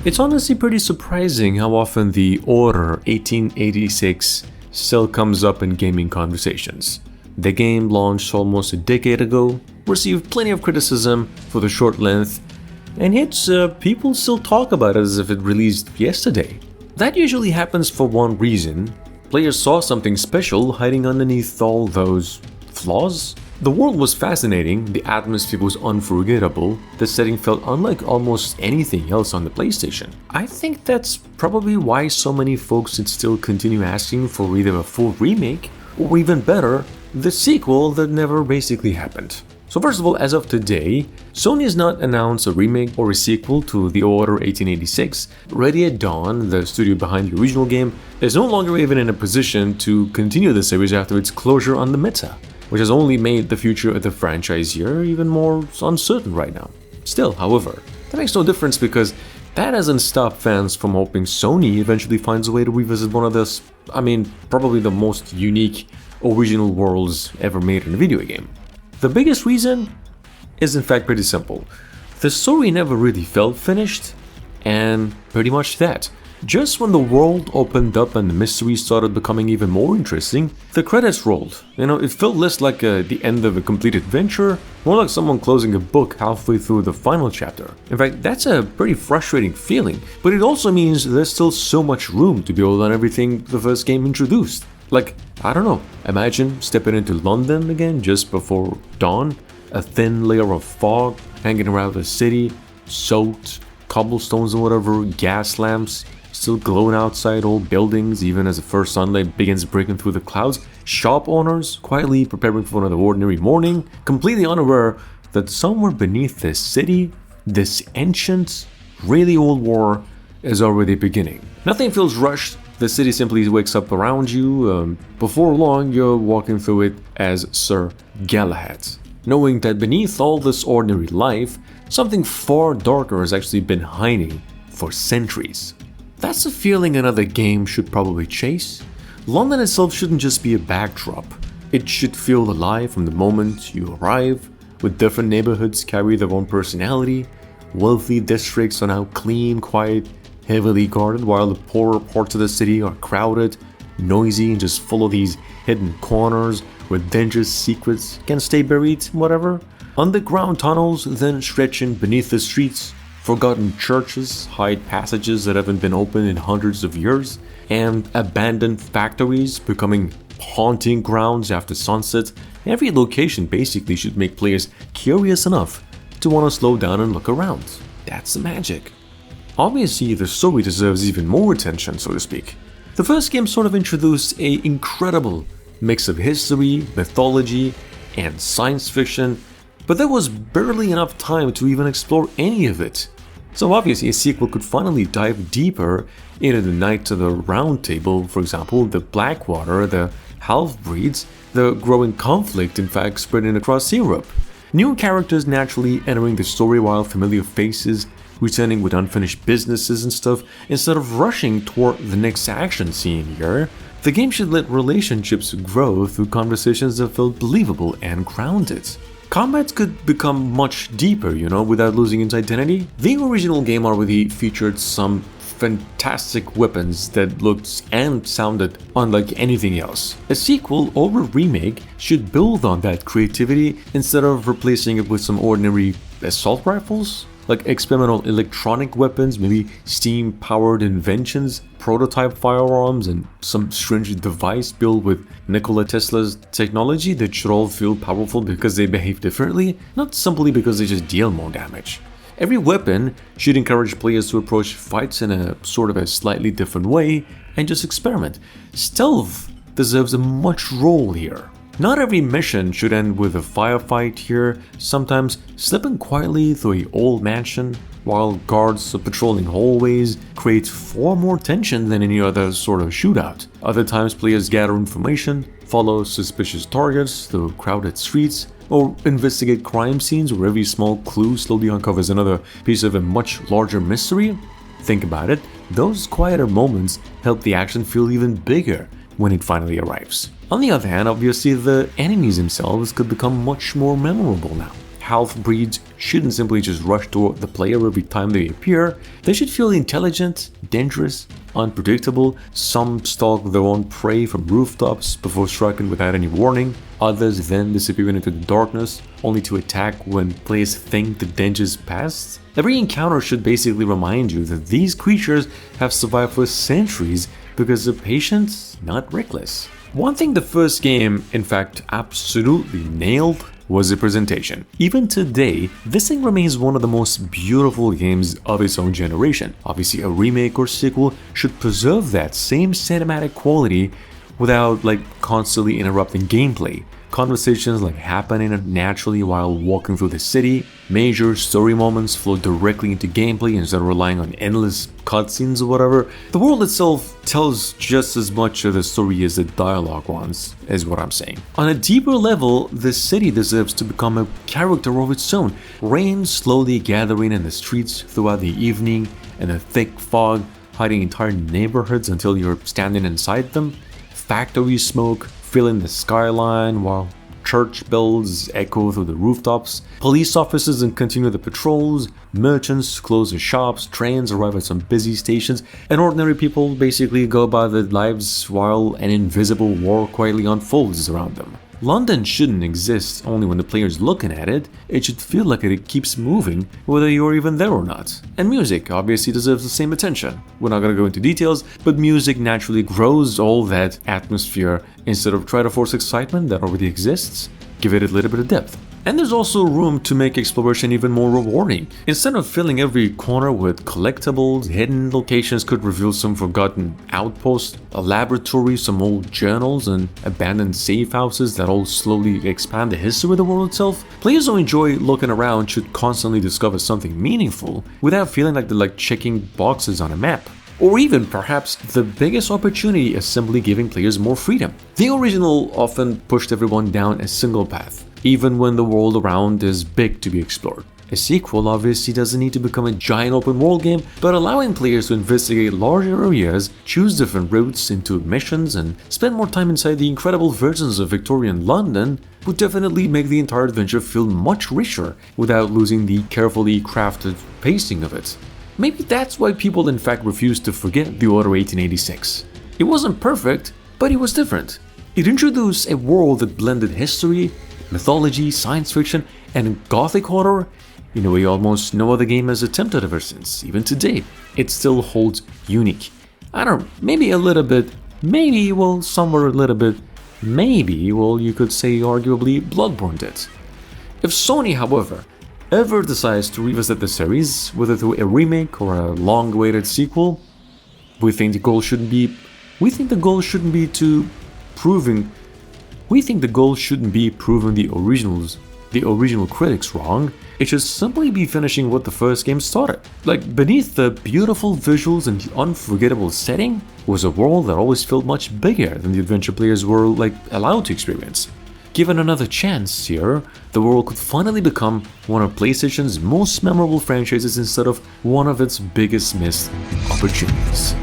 It's honestly pretty surprising how often the Order 1886 still comes up in gaming conversations. The game launched almost a decade ago, received plenty of criticism for the short length, and yet people still talk about it as if it released yesterday. That usually happens for one reason. Players saw something special hiding underneath all those flaws. The world was fascinating, the atmosphere was unforgettable, the setting felt unlike almost anything else on the PlayStation. I think that's probably why so many folks would still continue asking for either a full remake, or even better, the sequel that never basically happened. So first of all, as of today, Sony has not announced a remake or a sequel to The Order 1886. Ready at Dawn, the studio behind the original game, is no longer even in a position to continue the series after its closure on the Meta, which has only made the future of the franchise here even more uncertain right now. Still, however, that makes no difference because that hasn't stopped fans from hoping Sony eventually finds a way to revisit one of the, probably the most unique original worlds ever made in a video game. The biggest reason is in fact pretty simple. The story never really felt finished, and pretty much that. Just when the world opened up and the mystery started becoming even more interesting, the credits rolled. It felt less like the end of a complete adventure, more like someone closing a book halfway through the final chapter. In fact, that's a pretty frustrating feeling, but it also means there's still so much room to build on everything the first game introduced. Like, I don't know, imagine stepping into London again just before dawn, a thin layer of fog hanging around the city, soaked, cobblestones and whatever, gas lamps, still glowing outside old buildings even as the first sunlight begins breaking through the clouds, shop owners quietly preparing for another ordinary morning, completely unaware that somewhere beneath this city, this ancient, really old war is already beginning. Nothing feels rushed, the city simply wakes up around you. Before long, you're walking through it as Sir Galahad, knowing that beneath all this ordinary life, something far darker has actually been hiding for centuries. That's a feeling another game should probably chase. London itself shouldn't just be a backdrop. It should feel alive from the moment you arrive, with different neighborhoods carry their own personality. Wealthy districts are now clean, quiet, heavily guarded, while the poorer parts of the city are crowded, noisy, and just full of these hidden corners where dangerous secrets can stay buried, whatever. Underground tunnels then stretching beneath the streets, forgotten churches hide passages that haven't been opened in hundreds of years, and abandoned factories becoming haunting grounds after sunset. Every location basically should make players curious enough to want to slow down and look around. That's the magic. Obviously, the story deserves even more attention, so to speak. The first game sort of introduced an incredible mix of history, mythology, and science fiction, but there was barely enough time to even explore any of it. So obviously a sequel could finally dive deeper into the Knights of the Round Table, for example, the Blackwater, the half-breeds, the growing conflict in fact spreading across Europe. New characters naturally entering the story while familiar faces returning with unfinished businesses and stuff. Instead of rushing toward the next action scene here, the game should let relationships grow through conversations that felt believable and grounded. Combat could become much deeper, without losing its identity. The original game already featured some fantastic weapons that looked and sounded unlike anything else. A sequel or a remake should build on that creativity instead of replacing it with some ordinary assault rifles. Like experimental electronic weapons, maybe steam-powered inventions, prototype firearms, and some strange device built with Nikola Tesla's technology that should all feel powerful because they behave differently, not simply because they just deal more damage. Every weapon should encourage players to approach fights in a sort of a slightly different way and just experiment. Stealth deserves a much role here. Not every mission should end with a firefight here. Sometimes slipping quietly through an old mansion while guards are patrolling hallways creates far more tension than any other sort of shootout. Other times players gather information, follow suspicious targets through crowded streets, or investigate crime scenes where every small clue slowly uncovers another piece of a much larger mystery. Think about it, those quieter moments help the action feel even bigger when it finally arrives. On the other hand, obviously the enemies themselves could become much more memorable now. half-breeds shouldn't simply just rush toward the player every time they appear. They should feel intelligent, dangerous, unpredictable. Some stalk their own prey from rooftops before striking without any warning. Others then disappear into the darkness, only to attack when players think the danger's past. Every encounter should basically remind you that these creatures have survived for centuries because they're patient, not reckless. One thing the first game, in fact, absolutely nailed was the presentation. Even today, this thing remains one of the most beautiful games of its own generation. Obviously, a remake or sequel should preserve that same cinematic quality without constantly interrupting gameplay. Conversations happening naturally while walking through the city, major story moments flow directly into gameplay instead of relying on endless cutscenes or whatever. The world itself tells just as much of the story as the dialogue runs, is what I'm saying. On a deeper level, the city deserves to become a character of its own. Rain slowly gathering in the streets throughout the evening, and a thick fog hiding entire neighborhoods until you're standing inside them. Factory smoke filling the skyline while church bells echo through the rooftops. Police officers continue the patrols, merchants close their shops, trains arrive at some busy stations, and ordinary people basically go about their lives while an invisible war quietly unfolds around them. London shouldn't exist only when the player's looking at it. It should feel like it keeps moving, whether you're even there or not. And music obviously deserves the same attention. We're not gonna go into details, but music naturally grows all that atmosphere instead of try to force excitement that already exists. Give it a little bit of depth. And there's also room to make exploration even more rewarding. Instead of filling every corner with collectibles, hidden locations could reveal some forgotten outposts, a laboratory, some old journals, and abandoned safe houses that all slowly expand the history of the world itself. Players who enjoy looking around should constantly discover something meaningful without feeling like they're checking boxes on a map. Or even, perhaps, the biggest opportunity is simply giving players more freedom. The original often pushed everyone down a single path, even when the world around is big to be explored. A sequel obviously doesn't need to become a giant open world game, but allowing players to investigate larger areas, choose different routes into missions, and spend more time inside the incredible versions of Victorian London would definitely make the entire adventure feel much richer without losing the carefully crafted pacing of it. Maybe that's why people in fact refuse to forget The Order 1886. It wasn't perfect, but it was different. It introduced a world that blended history, mythology, science fiction, and gothic horror in a way almost no other game has attempted ever since. Even today, it still holds unique. I don't know, maybe a little bit, maybe, well, somewhere a little bit, maybe, well, you could say arguably Bloodborne did. If Sony, however, ever decides to revisit the series, whether through a remake or a long-awaited sequel, we think the goal shouldn't be proving the original critics wrong. It should simply be finishing what the first game started. Beneath the beautiful visuals and the unforgettable setting was a world that always felt much bigger than the adventure players were allowed to experience. Given another chance here, the world could finally become one of PlayStation's most memorable franchises instead of one of its biggest missed opportunities.